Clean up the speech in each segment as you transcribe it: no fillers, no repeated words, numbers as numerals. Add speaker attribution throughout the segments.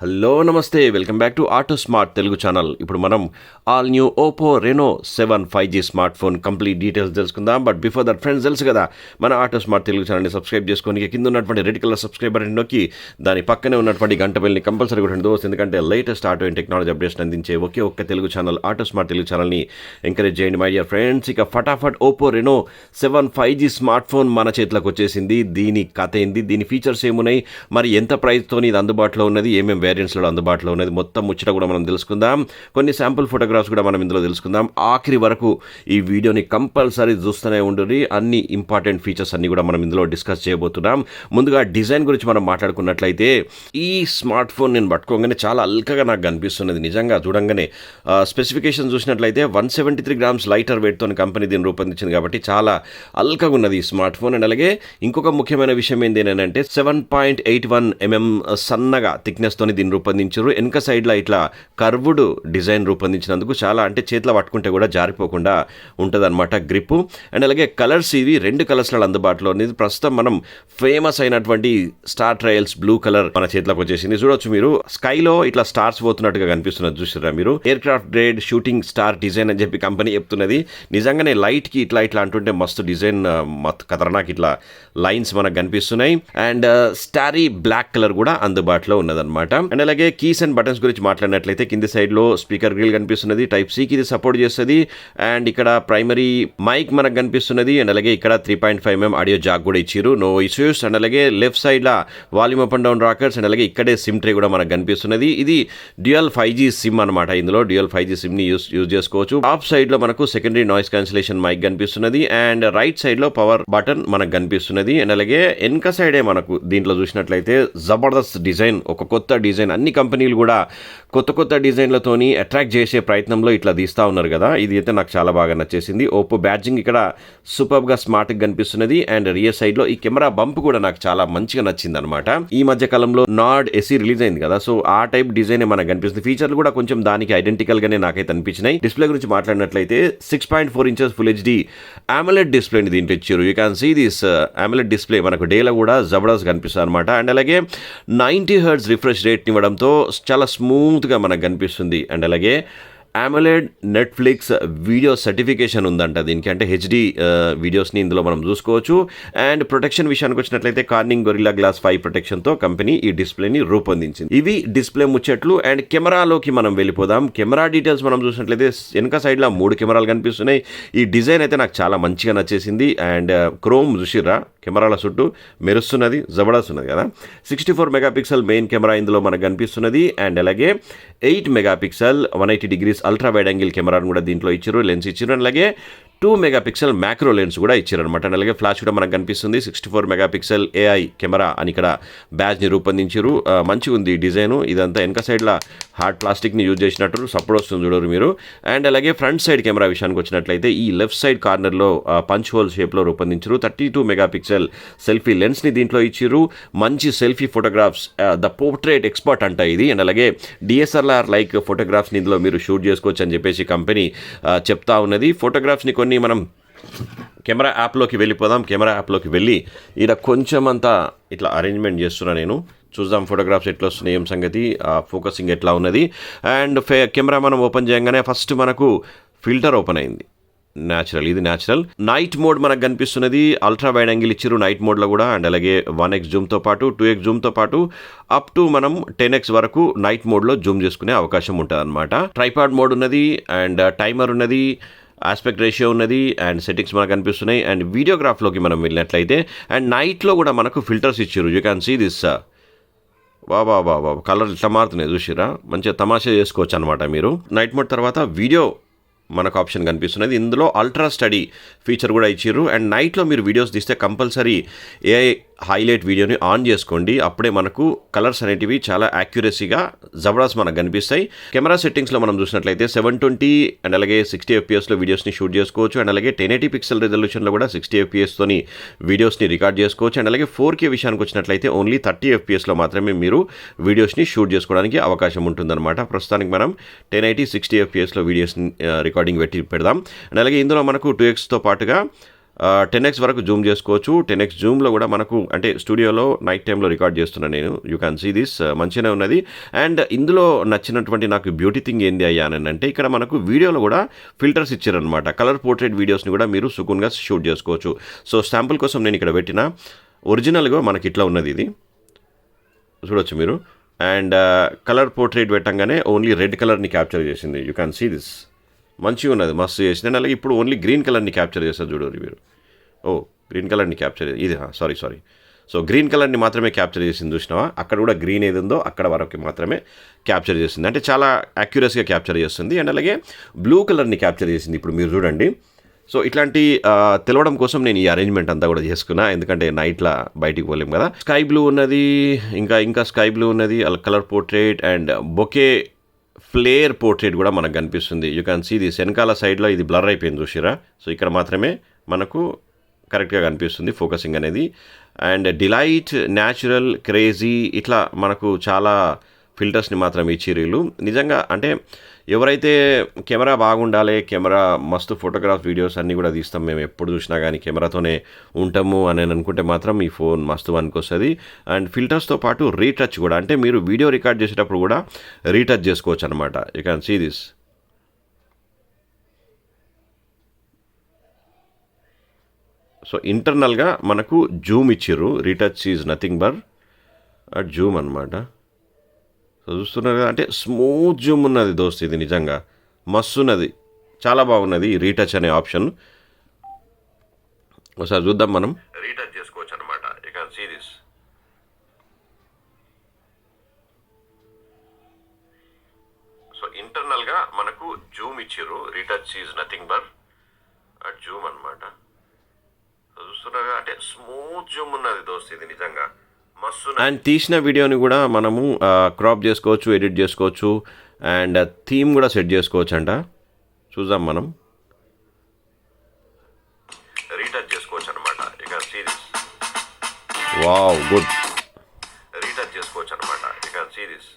Speaker 1: Hello నమస్తే welcome back to auto smart Telugu channel. ఇప్పుడు మనం all new Oppo Renault 7 5G smart phone complete details తెలుసుకుందాం. But before that friends, తెలుసు కదా మన ఆటో స్మార్ట్ తెలుగు ఛానల్ని సబ్స్క్రైబ్ చేసుకొని కింద ఉన్నటువంటి రెడ్ కలర్ సబ్స్క్రైబ్ బటన్ నొక్కి దాని పక్కనే ఉన్నటువంటి గంట బెల్ని కంపల్సరీ కొట్టండి దోస్త్. ఎందుకంటే latest auto and technology updates అందించే ఒకే ఒక్క Telugu channel auto smart Telugu ఛానల్ని ఎంకరేజ్ చేయండి మై డియర్ ఫ్రెండ్స్. ఇక ఫటాఫట్ Oppo Renault 7 5G smart phone మన చేతిలోకి వచ్చేసింది. దీని కథ ఏంది, దీని ఫీచర్స్ ఏమున్నాయి, మరి ఎంత ప్రైస్తో ఇది అందుబాటులో ఉన్నది, ఏమేమి వేరియంట్స్లో అందుబాటులో ఉన్నది, మొత్తం ముచ్చట కూడా మనం తెలుసుకుందాం. కొన్ని శాంపుల్ ఫోటోగ్రాఫ్స్ కూడా మనం ఇందులో తెలుసుకుందాం. ఆఖరి వరకు ఈ వీడియోని కంపల్సరీ చూస్తూనే ఉండుర్రి. అన్ని ఇంపార్టెంట్ ఫీచర్స్ అన్ని కూడా మనం ఇందులో డిస్కస్ చేయబోతున్నాం. ముందుగా డిజైన్ గురించి మనం మాట్లాడుకున్నట్లయితే ఈ స్మార్ట్ ఫోన్ నేను పట్టుకోగానే చాలా అల్కగా నాకు కనిపిస్తున్నది. నిజంగా చూడంగానే స్పెసిఫికేషన్ చూసినట్లయితే 173 గ్రామ్స్ లైటర్ వెయిట్తో కంపెనీ దీన్ని రూపొందించింది కాబట్టి చాలా అల్కగా ఉన్నది ఈ స్మార్ట్ ఫోన్. అండ్ అలాగే ఇంకొక ముఖ్యమైన విషయం ఏంటి అంటే 7.81 mm సన్నగా థిక్నెస్ తోని దీన్ని రూపొందించారు. వెనక సైడ్లో ఇట్లా కర్వ్డ్ డిజైన్ రూపొందించినందుకు చాలా అంటే చేతిలో పట్టుకుంటే కూడా జారిపోకుండా ఉంటుంది అనమాట గ్రిప్. అండ్ అలాగే కలర్స్ ఇవి 2 కలర్స్లో అందుబాటులో ఉంది. ప్రస్తుతం మనం ఫేమస్ అయినటువంటి స్టార్ ట్రయల్స్ బ్లూ కలర్ మన చేతిలోకి వచ్చేసింది. చూడొచ్చు మీరు, స్కైలో ఇట్లా స్టార్స్ పోతున్నట్టుగా కనిపిస్తున్నది చూసారా మీరు. Air craft grade shooting star design అని చెప్పి కంపెనీ చెప్తున్నది. నిజంగానే లైట్కి ఇట్లా అంటుంటే మస్తు డిజైన్ ఖతర్నాక్ ఇట్లా లైన్స్ మనకు కనిపిస్తున్నాయి. అండ్ స్టారీ బ్లాక్ కలర్ కూడా అందుబాటులో ఉన్నదన్నమాట. అండ్ అలాగే కీస్ అండ్ బటన్స్ గురించి మాట్లాడినట్లయితే కింది సైడ్లో స్పీకర్ గ్రిల్ కనిపిస్తున్నది. టైప్ సికి ఇది సపోర్ట్ చేస్తుంది. అండ్ ఇక్కడ ప్రైమరీ మైక్ మనకు కనిపిస్తున్నది. అండ్ అలాగే ఇక్కడ 3.5 mm ఆడియో జాక్ కూడా ఇచ్చారు, నో ఇష్యూస్. అండ్ అలాగే లెఫ్ట్ సైడ్లో volume up and down rockers. And అలాగే ఇక్కడే సిమ్ ట్రే కూడా మనకు కనిపిస్తున్నది. ఇది డ్యూయల్ 5G సిమ్ అనమాట. ఇందులో డ్యూయల్ 5G సిమ్ని యూజ్ చేసుకోవచ్చు. టాప్ సైడ్లో మనకు సెకండరీ నాయిస్ క్యాన్సిలేషన్ మైక్ కనిపిస్తున్నది. అండ్ రైట్ సైడ్లో పవర్ బటన్ మనకు కనిపిస్తున్నది. అండ్ అలాగే వెనక సైడే మనకు దీంట్లో చూసినట్లయితే జబర్దస్త్ డిజైన్, ఒక కొత్త డిజైన్. అన్ని కంపెనీలు కూడా కొత్త డిజైన్లతోని అట్రాక్ట్ చేసే ప్రయత్నంలో ఇట్లా తీస్తూ ఉన్నారు కదా. ఇది అయితే నాకు చాలా బాగా నచ్చేసింది. ఓపో బ్యాడ్జింగ్ ఇక్కడ సూపర్గా స్మార్ట్గా కనిపిస్తున్నది. అండ్ రియర్ సైడ్లో ఈ కెమెరా బంప్ కూడా నాకు చాలా మంచిగా నచ్చింది అనమాట. ఈ మధ్య కాలంలో నాడ్ ఎసి రిలీజ్ అయింది కదా, సో ఆ టైప్ డిజైన్ మనకు కనిపిస్తుంది. ఫీచర్లు కూడా కొంచెం దానికి ఐడెంటికల్ గానే నాకైతే అనిపించినాయి. డిస్ప్లే గురించి మాట్లాడినట్లయితే 6.4 inches ఫుల్ హెచ్డి AMOLED డిస్ప్లేని దీంట్లో ఇచ్చారు. You can see this AMOLED display మనకు డేలో కూడా జబర్దస్త్ కనిపిస్తుంది అనమాట. అండ్ అలాగే 90 Hz రిఫ్రెష్ రేట్ ఇవ్వడంతో చాలా స్మూత్గా మనకు కనిపిస్తుంది. అండ్ అలాగే AMOLED నెట్ఫ్లిక్స్ వీడియో సర్టిఫికేషన్ ఉందంట దీనికి, అంటే హెచ్డి వీడియోస్ని ఇందులో మనం చూసుకోవచ్చు. అండ్ ప్రొటెక్షన్ విషయానికి వచ్చినట్లయితే కార్నింగ్ గొరిల్లా గ్లాస్ 5 ప్రొటెక్షన్తో కంపెనీ ఈ డిస్ప్లేని రూపొందించింది. ఇవి డిస్ప్లే ముచ్చట్లు. అండ్ కెమెరాలోకి మనం వెళ్ళిపోదాం. కెమెరా డీటెయిల్స్ మనం చూసినట్లయితే వెనక సైడ్లో 3 కెమెరాలు కనిపిస్తున్నాయి. ఈ డిజైన్ అయితే నాకు చాలా మంచిగా నచ్చేసింది. అండ్ క్రోమ్ చూసిర్రా, కెమెరాల చుట్టూ మెరుస్తున్నది, జబర్దస్త్ ఉన్నది కదా. 64 MP మెయిన్ కెమెరా ఇందులో మనకు కనిపిస్తున్నది. అండ్ అలాగే 8 MP 180 degrees ultra wide angle కెమెరాను కూడా దీంట్లో ఇచ్చారు, లెన్స్ ఇచ్చారు. అండ్ అలాగే 2 MP మ్యాక్రో లెన్స్ కూడా ఇచ్చారనమాట. అండ్ అలాగే ఫ్లాష్ కూడా మనకు కనిపిస్తుంది. 64 MP AI కెమెరా అని ఇక్కడ బ్యాచ్ని రూపొందించారు. మంచిగా ఉంది డిజైను. ఇదంతా వెనక సైడ్లో హార్డ్ ప్లాస్టిక్ని యూజ్ చేసినట్టు సపోర్ట్ వస్తుంది చూడరు మీరు. అండ్ అలాగే ఫ్రంట్ సైడ్ కెమెరా విషయానికి వచ్చినట్లయితే ఈ లెఫ్ట్ సైడ్ కార్నర్లో పంచ్ హోల్ షేప్లో రూపొందించారు. 32 MP సెల్ఫీ లెన్స్ని దీంట్లో ఇచ్చారు. మంచి selfie photographs, the portrait expert అంట ఇది. అండ్ అలాగే DSLR లైక్ ఫోటోగ్రాఫ్స్ని ఇందులో మీరు షూట్ చేసుకోవచ్చు అని చెప్పేసి కంపెనీ చెప్తా ఉన్నది. ఫోటోగ్రాఫ్స్ని కొన్ని మనం కెమెరా యాప్లోకి వెళ్ళిపోదాం. కెమెరా యాప్లోకి వెళ్ళి ఇక్కడ కొంచెం అంతా ఇట్లా అరేంజ్మెంట్ చేస్తున్నా నేను. చూద్దాం ఫోటోగ్రాఫ్స్ ఎట్లా వస్తున్నాయి, ఏం సంగతి, ఫోకసింగ్ ఎట్లా ఉన్నది. అండ్ కెమెరా మనం ఓపెన్ చేయగానే ఫస్ట్ మనకు ఫిల్టర్ ఓపెన్ అయింది. న్యాచురల్, ఇది న్యాచురల్. నైట్ మోడ్ మనకు కనిపిస్తున్నది. అల్ట్రా వైడ్ యాంగిల్ ఇచ్చారు నైట్ మోడ్లో కూడా. అండ్ అలాగే 1x జూమ్తో పాటు 2x జూమ్తో పాటు అప్ టు మనం 10x వరకు నైట్ మోడ్లో జూమ్ చేసుకునే అవకాశం ఉంటుంది అనమాట. ట్రైపాడ్ మోడ్ ఉన్నది. అండ్ టైమర్ ఉన్నది. ఆస్పెక్ట్ రేషియో ఉన్నది. అండ్ సెట్టింగ్స్ మనకు కనిపిస్తున్నాయి. అండ్ వీడియోగ్రాఫ్లోకి మనం వెళ్ళినట్లయితే అండ్ నైట్లో కూడా మనకు ఫిల్టర్స్ ఇచ్చారు. You can see this. బాబా కలర్ ఇట్లా మారుతున్నాయి చూసిరా, మంచిగా తమాషా చేసుకోవచ్చు అనమాట మీరు. నైట్ మోడ్ తర్వాత వీడియో మనకు ఆప్షన్ కనిపిస్తున్నది. ఇందులో అల్ట్రా స్టడీ ఫీచర్ కూడా ఇచ్చారు. అండ్ నైట్లో మీరు వీడియోస్ తీస్తే కంపల్సరీ AI హైలైట్ వీడియోని ఆన్ చేసుకోండి. అప్పుడే మనకు కలర్స్ అనేటివి చాలా యాక్యురసీగా జబర్దస్త్ మనకు కనిపిస్తాయి. కెమెరా సెట్టింగ్స్లో మనం చూసినట్లయితే 720 అండ్ అలాగే 60 FPS వీడియోస్ని షూట్ చేసుకోవచ్చు. అండ్ అలాగే 1080 పిక్సెల్ రెజల్యూషన్లో కూడా 60 FPS తోని వీడియోస్ని రికార్డ్ చేసుకోవచ్చు. అండ్ అలాగే 4K విషయానికి వచ్చినట్లయితే ఓన్లీ 30 FPSలో మాత్రమే మీరు వీడియోస్ని షూట్ చేసుకోవడానికి అవకాశం ఉంటుందన్నమాట. ప్రస్తుతానికి మనం 1080 60 FPSలో వీడియోస్ని రికార్డింగ్ పెడదాం. అండ్ అలాగే ఇందులో మనకు 2xతో పాటుగా 10x వరకు జూమ్ చేసుకోవచ్చు. 10x జూమ్లో కూడా మనకు అంటే స్టూడియోలో నైట్ టైంలో రికార్డ్ చేస్తున్నాను నేను. యూ క్యాన్ సీ దిస్ మంచిగానే ఉన్నది. అండ్ ఇందులో నచ్చినటువంటి నాకు బ్యూటీ థింగ్ ఏంది అయ్యా అని అంటే ఇక్కడ మనకు వీడియోలో కూడా ఫిల్టర్స్ ఇచ్చారనమాట. కలర్ పోర్ట్రేట్ వీడియోస్ని కూడా మీరు సుకున్గా షూట్ చేసుకోవచ్చు. సో శాంపుల్ కోసం నేను ఇక్కడ పెట్టిన ఒరిజినల్గా మనకి ఇట్లా ఉన్నది, ఇది చూడొచ్చు మీరు. అండ్ కలర్ పోర్ట్రేట్ పెట్టంగానే ఓన్లీ రెడ్ కలర్ని క్యాప్చర్ చేసింది. యూ క్యాన్ సీ దిస్ మంచిగా ఉన్నది, మస్తు చేసింది. అండ్ అలాగే ఇప్పుడు ఓన్లీ గ్రీన్ కలర్ని క్యాప్చర్ చేస్తారు చూడండి మీరు. గ్రీన్ కలర్ని క్యాప్చర్ ఇది సారీ సో గ్రీన్ కలర్ని మాత్రమే క్యాప్చర్ చేసింది చూసినావా, అక్కడ కూడా గ్రీన్ ఏది ఉందో అక్కడ వరకు మాత్రమే క్యాప్చర్ చేసింది, అంటే చాలా యాక్యురసీగా క్యాప్చర్ చేస్తుంది. అండ్ అలాగే బ్లూ కలర్ని క్యాప్చర్ చేసింది ఇప్పుడు మీరు చూడండి. సో ఇట్లాంటి తెలవడం కోసం నేను ఈ అరేంజ్మెంట్ అంతా కూడా చేసుకున్నా, ఎందుకంటే నైట్లా బయటికి పోలేం కదా. స్కై బ్లూ ఉన్నది, ఇంకా స్కై బ్లూ ఉన్నది, colour portrait and bokeh flare portrait కూడా మనకు కనిపిస్తుంది. You can see this. వెనకాల సైడ్లో ఇది బ్లర్ అయిపోయింది చూసిరా. సో ఇక్కడ మాత్రమే మనకు కరెక్ట్గా కనిపిస్తుంది ఫోకసింగ్ అనేది. అండ్ డిలైట్, న్యాచురల్, క్రేజీ ఇట్లా మనకు చాలా ఫిల్టర్స్ని మాత్రం ఇచ్చిర్రు వీళ్ళు. నిజంగా అంటే ఎవరైతే కెమెరా బాగుండాలి, కెమెరా మస్తు ఫోటోగ్రాఫ్ వీడియోస్ అన్నీ కూడా తీస్తాం మేము ఎప్పుడు చూసినా కానీ కెమెరాతోనే ఉంటాము అని అనుకుంటే మాత్రం ఈ ఫోన్ మస్తు వస్తుంది. అండ్ ఫిల్టర్స్తో పాటు రీటచ్ కూడా, అంటే మీరు వీడియో రికార్డ్ చేసేటప్పుడు కూడా రీటచ్ చేసుకోవచ్చు అనమాట. You can see this. So ఇంటర్నల్గా మనకు జూమ్ ఇచ్చిర్రు. Retouch is nothing but zoom అనమాట. సో చూస్తున్నారు కదా, అంటే స్మూత్ జూమ్ ఉన్నది దోస్త్, ఇది నిజంగా మస్తు ఉన్నది, చాలా బాగున్నది ఈ రీటచ్ అనే ఆప్షన్. ఒకసారి చూద్దాం మనం. రీటచ్ చేసుకోవచ్చు అనమాట. You can see this. So ఇంటర్నల్గా మనకు జూమ్ ఇచ్చిర్రు. Retouch is nothing but zoom అనమాట. చూస్తున్నారు కదా, అంటే స్మూత్ జూమ్ ఉన్నది దోస్త్, ఇది నిజంగా మస్తు. అండ్ తీసిన వీడియోని కూడా మనము క్రాప్ చేసుకోవచ్చు, ఎడిట్ చేసుకోవచ్చు, అండ్ థీమ్ కూడా సెట్ చేసుకోవచ్చు అంట. చూద్దాం మనం. రీటచ్ చేసుకోవచ్చు అనమాట. You can see this. Wow, good. Retouch చేసుకోవచ్చు అనమాట. You can see this.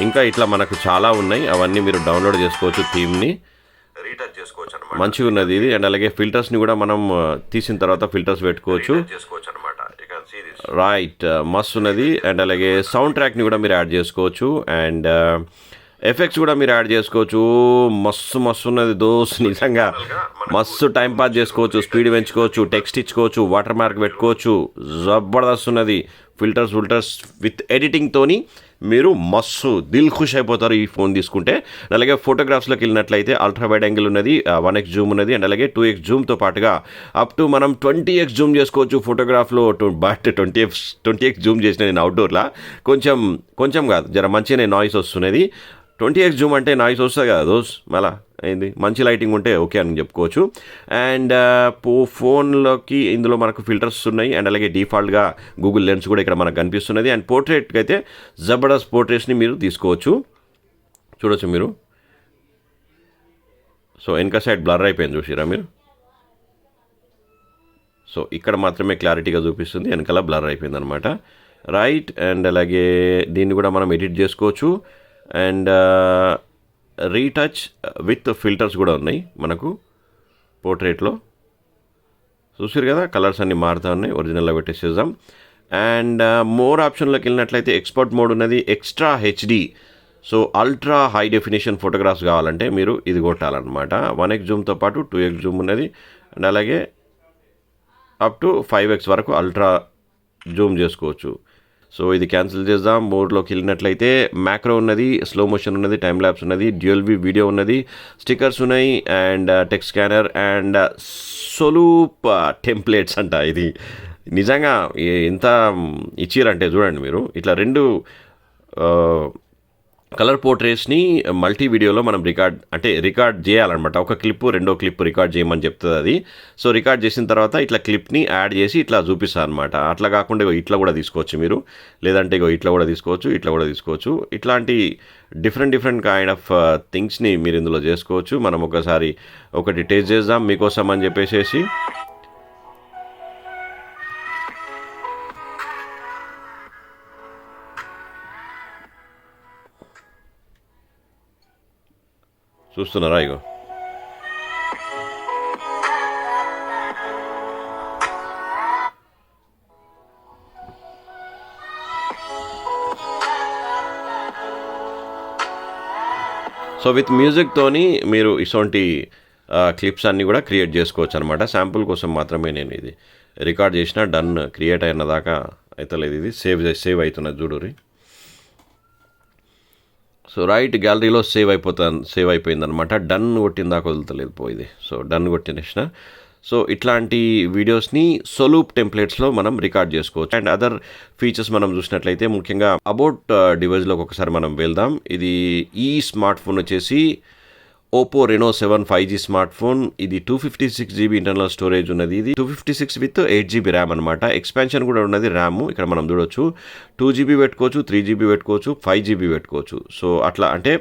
Speaker 1: ఇంకా ఇట్లా మనకు చాలా ఉన్నాయి, అవన్నీ మీరు డౌన్లోడ్ చేసుకోవచ్చు థీమ్ని. రీటచ్ చేసుకోవచ్చు అనమాట. మంచిగా ఉన్నది ఇది. అండ్ అలాగే ఫిల్టర్స్ని కూడా మనం తీసిన తర్వాత ఫిల్టర్స్ పెట్టుకోవచ్చు. చేసుకోవచ్చు అనమాట. రైట్, మస్తు ఉన్నది. అండ్ అలాగే సౌండ్ ట్రాక్ని కూడా మీరు యాడ్ చేసుకోవచ్చు, అండ్ ఎఫెక్ట్స్ కూడా మీరు యాడ్ చేసుకోవచ్చు. మస్తు ఉన్నది దోస్త్, నిజంగా మస్తు టైం పాస్ చేసుకోవచ్చు, స్పీడ్ పెంచుకోవచ్చు, టెక్స్ట్ ఇచ్చుకోవచ్చు, వాటర్ మార్క్ పెట్టుకోవచ్చు. జబర్దస్త్ ఉన్నది. ఫిల్టర్స్ విత్ ఎడిటింగ్తోని మీరు మస్తు దిల్ ఖుష్ అయిపోతారు ఈ ఫోన్ తీసుకుంటే. అలాగే ఫోటోగ్రాఫ్స్లోకి వెళ్ళినట్లయితే అల్ట్రా వైడ్ యాంగిల్ ఉన్నది, 1x జూమ్ ఉన్నది, అండ్ అలాగే 2x జూమ్తో పాటుగా అప్ టు మనం 20x జూమ్ చేసుకోవచ్చు ఫోటోగ్రాఫ్లో. బట్ 20x జూమ్ చేసిన నేను అవుట్డోర్లో కొంచెం కాదు, జర మంచిగానే నాయిస్ వస్తున్నది. 20x జూమ్ అంటే నాయిస్ వస్తుంది కదా దోస్, మళ్ళా అయింది మంచి లైటింగ్ ఉంటే ఓకే అని చెప్పుకోవచ్చు. అండ్ ఫోన్లోకి ఇందులో మనకు ఫిల్టర్స్ ఉన్నాయి, అండ్ అలాగే డిఫాల్ట్గా గూగుల్ లెన్స్ కూడా ఇక్కడ మనకు కనిపిస్తున్నది. అండ్ పోర్ట్రేట్కి అయితే జబర్దస్త్ పోర్ట్రేట్స్ని మీరు తీసుకోవచ్చు, చూడొచ్చు మీరు. సో వెనక సైడ్ బ్లర్ అయిపోయింది చూసిరా మీరు. సో ఇక్కడ మాత్రమే క్లారిటీగా చూపిస్తుంది, వెనకాల బ్లర్ అయిపోయింది అనమాట. రైట్, అండ్ అలాగే దీన్ని కూడా మనం ఎడిట్ చేసుకోవచ్చు. అండ్ రీటచ్ విత్ ఫిల్టర్స్ కూడా ఉన్నాయి మనకు పోర్ట్రేట్లో. చూసారు కదా, కలర్స్ అన్నీ మారుతూ ఉన్నాయి. ఒరిజినల్లో పెట్టేసేద్దాం. అండ్ మోర్ ఆప్షన్లోకి వెళ్ళినట్లయితే ఎక్స్పర్ట్ మోడ్ ఉన్నది, extra HD, so ultra high definition photographs కావాలంటే మీరు ఇది కొట్టాలన్నమాట. 1x జూమ్తో పాటు 2x జూమ్ ఉన్నది, అండ్ అలాగే అప్ టు 5x వరకు అల్ట్రా జూమ్ చేసుకోవచ్చు. సో ఇది క్యాన్సిల్ చేద్దాం. మోడ్లోకి వెళ్ళినట్లయితే మ్యాక్రో ఉన్నది, స్లో మోషన్ ఉన్నది, టైమ్ ల్యాప్స్ ఉన్నది, డ్యూయల్ వ్యూ వీడియో ఉన్నది, స్టిక్కర్స్ ఉన్నాయి, అండ్ టెక్స్ట్ స్కానర్ అండ్ సొలూప్ టెంప్లెట్స్ అంట. ఇది నిజంగా ఎంత ఇచ్చిరంటే చూడండి మీరు, ఇట్లా 2 కలర్ పోర్ట్రేట్స్ని మల్టీ వీడియోలో మనం రికార్డ్ చేయాలన్నమాట. ఒక క్లిప్, రెండో క్లిప్ రికార్డ్ చేయమని చెప్తుంది అది. సో రికార్డ్ చేసిన తర్వాత ఇట్లా క్లిప్ని యాడ్ చేసి ఇట్లా చూపిస్తారు అనమాట. అట్లా కాకుండా ఇట్లా కూడా తీసుకోవచ్చు మీరు, లేదంటే ఇట్లా కూడా తీసుకోవచ్చు. ఇట్లాంటి డిఫరెంట్ కైండ్ ఆఫ్ థింగ్స్ని మీరు ఇందులో చేసుకోవచ్చు. మనం ఒకటి టేస్ట్ చేద్దాం మీకోసం అని చెప్పేసి. చూస్తున్నారా, ఇగో సో విత్ మ్యూజిక్తోని మీరు ఇటువంటి క్లిప్స్ అన్నీ కూడా క్రియేట్ చేసుకోవచ్చు అనమాట. శాంపుల్ కోసం మాత్రమే నేను ఇది రికార్డ్ చేసిన. డన్ క్రియేట్ అయిన దాకా అయితే లేదు, ఇది సేవ్ అవుతున్నది చూడురి. సో రైట్ గ్యాలరీలో సేవ్ అయిపోయింది అనమాట. డన్ కొట్టిన దాకా వదులుతలేదు పోయింది. So done కొట్టినేసిన. సో ఇట్లాంటి వీడియోస్ని సొలూప్ టెంప్లెట్స్లో మనం రికార్డ్ చేసుకోవచ్చు. అండ్ అదర్ ఫీచర్స్ మనం చూసినట్లయితే ముఖ్యంగా అబౌట్ డివైస్లోకి ఒకసారి మనం వెళ్దాం. ఇది ఈ స్మార్ట్ ఫోన్ వచ్చేసి Oppo Reno 7 5G smart phone. ఇది 256GB ఇంటర్నల్ స్టోరేజ్ ఉన్నది. ఇది 256 విత్ 8GB ర్యామ్ అనమాట. ఎక్స్పాన్షన్ కూడా ఉన్నది ర్యామ్. ఇక్కడ మనం చూడొచ్చు 2GB పెట్టుకోవచ్చు, 3GB పెట్టుకోవచ్చు, 5GB పెట్టుకోవచ్చు. సో అట్లా అంటే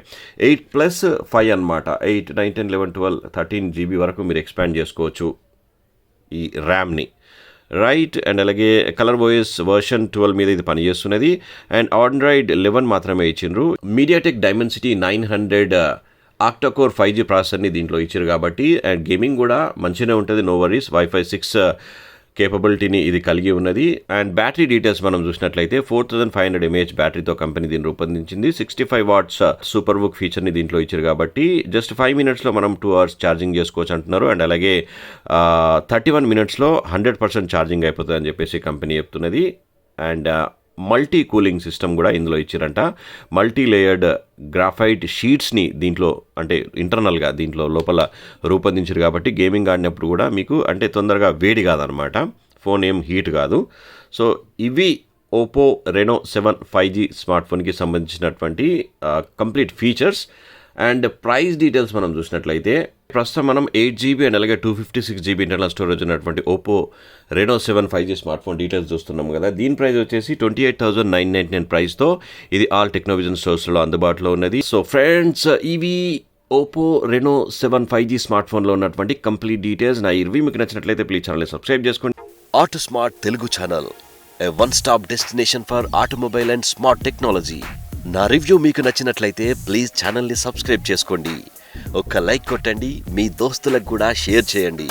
Speaker 1: 8+5 అనమాట. 8, 9, 10, 11, 12, 13GB వరకు మీరు ఎక్స్పాండ్ చేసుకోవచ్చు ఈ ర్యామ్ని. రైట్. అండ్ అలాగే కలర్ ఓఎస్ వర్షన్ 12 మీద ఇది పనిచేస్తున్నది. అండ్ ఆండ్రాయిడ్ 11 మాత్రమే ఇచ్చిండ్రు. మీడియాటెక్ డైమెన్సిటీ 900 ఆక్టాకోర్ 5G ప్రాసెసర్ని దీంట్లో ఇచ్చారు కాబట్టి, అండ్ గేమింగ్ కూడా మంచిగానే ఉంటుంది, నో వరీస్. వైఫై 6 కేపబిలిటీని ఇది కలిగి ఉన్నది. అండ్ బ్యాటరీ డీటెయిల్స్ మనం చూసినట్లయితే 4500 mAh బ్యాటరీతో కంపెనీ దీన్ని రూపొందించింది. 65 watts సూపర్ బుక్ ఫీచర్ని దీంట్లో ఇచ్చారు కాబట్టి జస్ట్ 5 minutesలో మనం 2 hours ఛార్జింగ్ చేసుకోవచ్చు అంటున్నారు. అండ్ అలాగే 31 minutesలో 100% ఛార్జింగ్ అయిపోతుంది అని చెప్పేసి కంపెనీ చెప్తున్నది. అండ్ మల్టీ కూలింగ్ సిస్టమ్ కూడా ఇందులో ఇచ్చారంట. మల్టీ లేయర్డ్ గ్రాఫైట్ షీట్స్ని దీంట్లో అంటే ఇంటర్నల్గా దీంట్లో లోపల రూపొందించారు కాబట్టి గేమింగ్ ఆడినప్పుడు కూడా మీకు అంటే తొందరగా వేడి కాదనమాట, ఫోన్ ఏం హీట్ కాదు. సో ఇవి Oppo Reno 7 5G స్మార్ట్ ఫోన్కి సంబంధించినటువంటి complete features. And price details మనం చూసినట్లయితే ప్రస్తుతం మనం 8GB అండ్ అలాగే 256GB ఇంటర్నల్ స్టోరేజ్ ఉన్నటువంటి Oppo Reno 7 5G smart phone details చూస్తున్నాం కదా. దీని ప్రైస్ వచ్చేసి 28,999 ప్రైస్తో ఇది ఆల్ టెక్నోవిజన్ స్టోర్స్లో అందుబాటులో ఉన్నది. సో ఫ్రెండ్స్, ఇవి Oppo Reno 7 5G స్మార్ట్ ఫోన్లో ఉన్నటువంటి కంప్లీట్ డీటెయిల్స్. నా ఈ రివ్యూ మీకు నచ్చినట్లయితే ప్లీజ్ ఛానల్ని సబ్స్క్రైబ్ చేసుకోండి.
Speaker 2: Auto smart Telugu channel, A one stop destination for automobile and smart technology. నా రివ్యూ మీకు నచ్చినట్లయితే ప్లీజ్ ఛానల్ని సబ్స్క్రైబ్ చేసుకోండి. ఒక్క లైక్ కొట్టండి, మీ దోస్తులకు కూడా షేర్ చేయండి.